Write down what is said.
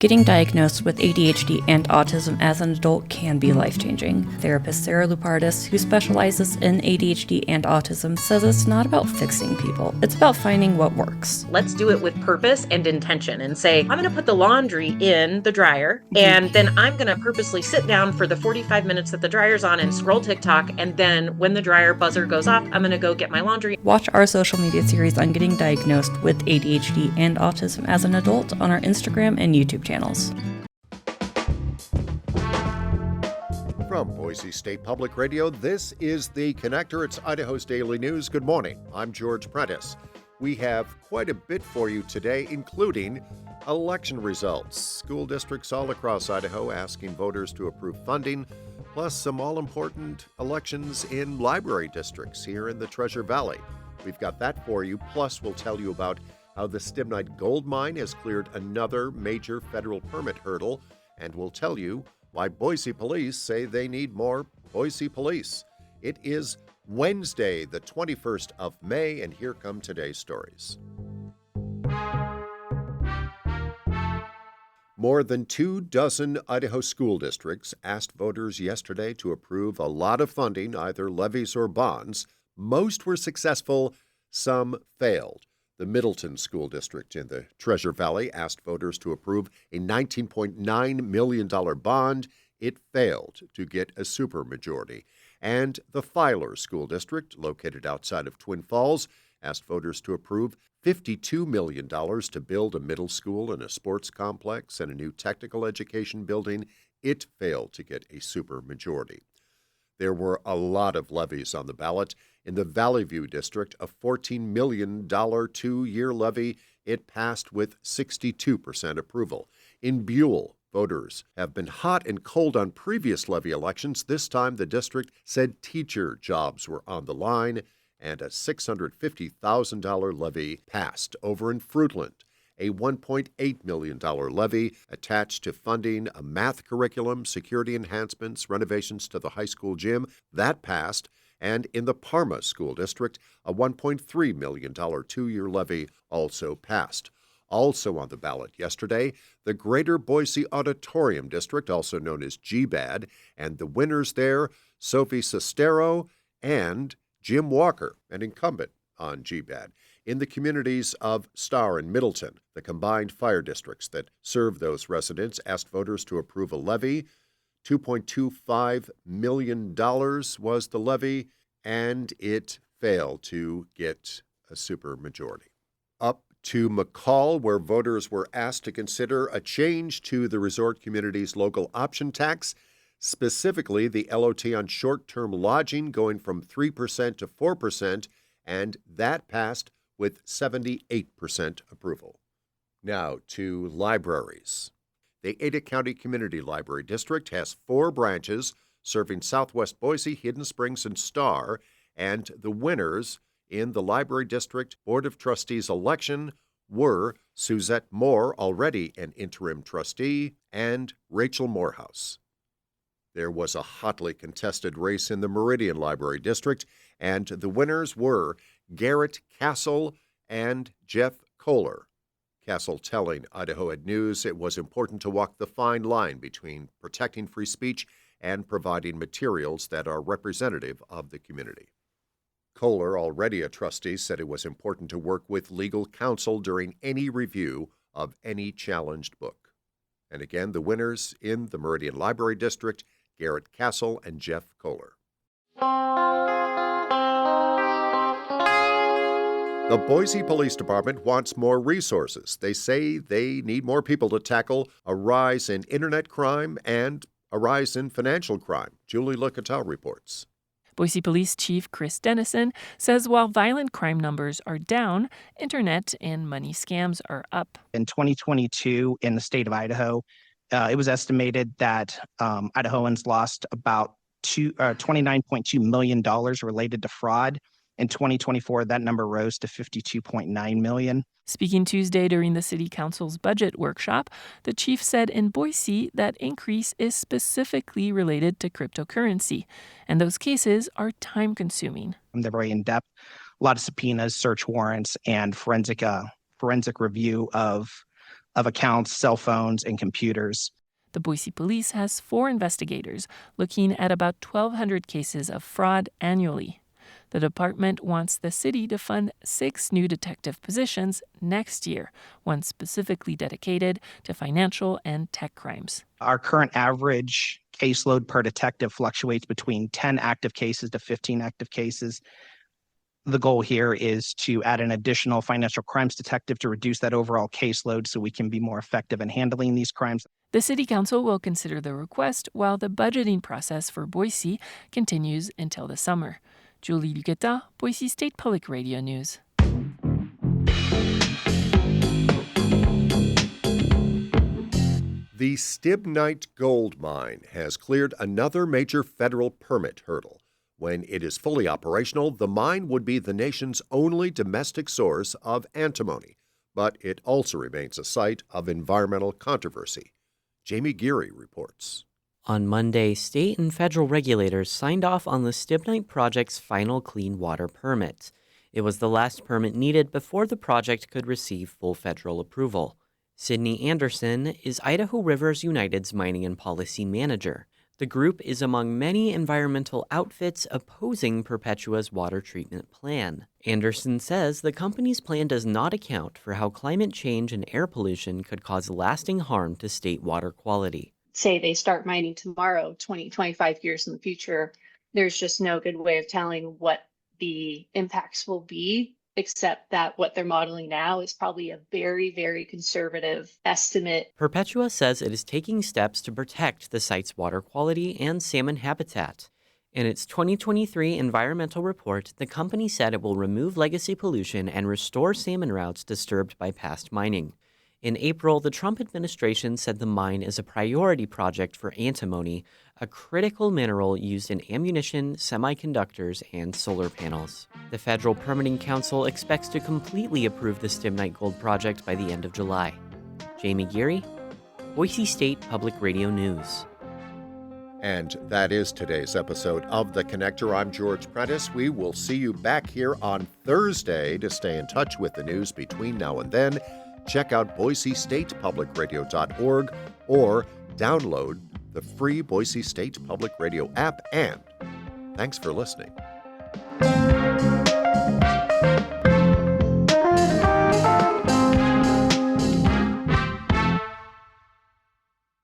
Getting diagnosed with ADHD and autism as an adult can be life-changing. Therapist Sarah Lupardis, who specializes in ADHD and autism, says it's not about fixing people. It's about finding what works. Let's do it with purpose and intention and say, I'm going to put the laundry in the dryer, and then I'm going to purposely sit down for the 45 minutes that the dryer's on and scroll TikTok, and then when the dryer buzzer goes off, I'm going to go get my laundry. Watch our social media series on getting diagnosed with ADHD and autism as an adult on our Instagram and YouTube channels. From Boise State Public Radio, this is The Connector. It's Idaho's Daily News. Good morning. I'm George Prentice. We have quite a bit for you today, including election results. School districts all across Idaho asking voters to approve funding, plus some all-important elections in library districts here in the Treasure Valley. We've got that for you, plus we'll tell you about how the Stibnite Gold Mine has cleared another major federal permit hurdle, and we'll tell you why Boise Police say they need more Boise Police. It is Wednesday, the 21st of May, and here come today's stories. More than 24 Idaho school districts asked voters yesterday to approve a lot of funding, either levies or bonds. Most were successful, some failed. The Middleton School District in the Treasure Valley asked voters to approve a $19.9 million bond. It failed to get a supermajority. And the Filer School District, located outside of Twin Falls, asked voters to approve $52 million to build a middle school and a sports complex and a new technical education building. It failed to get a supermajority. There were a lot of levies on the ballot. In the Valley View District, a $14 million two-year levy, it passed with 62% approval. In Buell, voters have been hot and cold on previous levy elections. This time, the district said teacher jobs were on the line, and a $650,000 levy passed. Over in Fruitland, a $1.8 million levy attached to funding a math curriculum, security enhancements, renovations to the high school gym. That passed. And in the Parma School District, a $1.3 million two-year levy also passed. Also on the ballot yesterday, the Greater Boise Auditorium District, also known as GBAD, and the winners there, Sophie Sestero and Jim Walker, an incumbent on GBAD. In the communities of Star and Middleton, the combined fire districts that serve those residents asked voters to approve a levy. $2.25 million was the levy, and it failed to get a supermajority. Up to McCall, where voters were asked to consider a change to the resort community's local option tax, specifically the LOT on short-term lodging going from 3% to 4%, and that passed with 78% approval. Now to libraries. The Ada County Community Library District has 4 branches serving Southwest Boise, Hidden Springs, and Star, and the winners in the Library District Board of Trustees election were Suzette Moore, already an interim trustee, and Rachel Morehouse. There was a hotly contested race in the Meridian Library District, and the winners were Garrett Castle and Jeff Kohler. Castle telling Idaho Ed News it was important to walk the fine line between protecting free speech and providing materials that are representative of the community. Kohler, already a trustee, said it was important to work with legal counsel during any review of any challenged book. And again, the winners in the Meridian Library District, Garrett Castle and Jeff Kohler. The Boise Police Department wants more resources. They say they need more people to tackle a rise in internet crime and a rise in financial crime. Julie Licatell reports. Boise Police Chief Chris Dennison says while violent crime numbers are down, internet and money scams are up. In 2022, in the state of Idaho, it was estimated that Idahoans lost about $29.2 million related to fraud. In 2024, that number rose to $52.9 million. Speaking Tuesday during the City Council's budget workshop, the chief said in Boise that increase is specifically related to cryptocurrency, and those cases are time-consuming. They're very in-depth, a lot of subpoenas, search warrants, and forensic review of of accounts, cell phones, and computers. The Boise Police has 4 investigators looking at about 1,200 cases of fraud annually. The department wants the city to fund 6 new detective positions next year, one specifically dedicated to financial and tech crimes. Our current average caseload per detective fluctuates between 10 active cases to 15 active cases. The goal here is to add an additional financial crimes detective to reduce that overall caseload so we can be more effective in handling these crimes. The City Council will consider the request while the budgeting process for Boise continues until the summer. Julie Luqueta, Boise State Public Radio News. The Stibnite Gold Mine has cleared another major federal permit hurdle. When it is fully operational, the mine would be the nation's only domestic source of antimony, but it also remains a site of environmental controversy. Jamie Geary reports. On Monday, state and federal regulators signed off on the Stibnite project's final clean water permit. It was the last permit needed before the project could receive full federal approval. Sydney Anderson is Idaho Rivers United's mining and policy manager. The group is among many environmental outfits opposing Perpetua's water treatment plan. Anderson says the company's plan does not account for how climate change and air pollution could cause lasting harm to state water quality. Say they start mining tomorrow, 20, 25 years in the future, there's just no good way of telling what the impacts will be, except that what they're modeling now is probably a very, very conservative estimate. Perpetua says it is taking steps to protect the site's water quality and salmon habitat. In its 2023 environmental report, the company said it will remove legacy pollution and restore salmon routes disturbed by past mining. In April, the Trump administration said the mine is a priority project for antimony, a critical mineral used in ammunition, semiconductors, and solar panels. The Federal Permitting Council expects to completely approve the Stibnite Gold project by the end of July. Jamie Geary, Boise State Public Radio News. And that is today's episode of The Connector. I'm George Prentice. We will see you back here on Thursday to stay in touch with the news between now and then. Check out BoiseStatePublicRadio.org or download the free Boise State Public Radio app. And thanks for listening.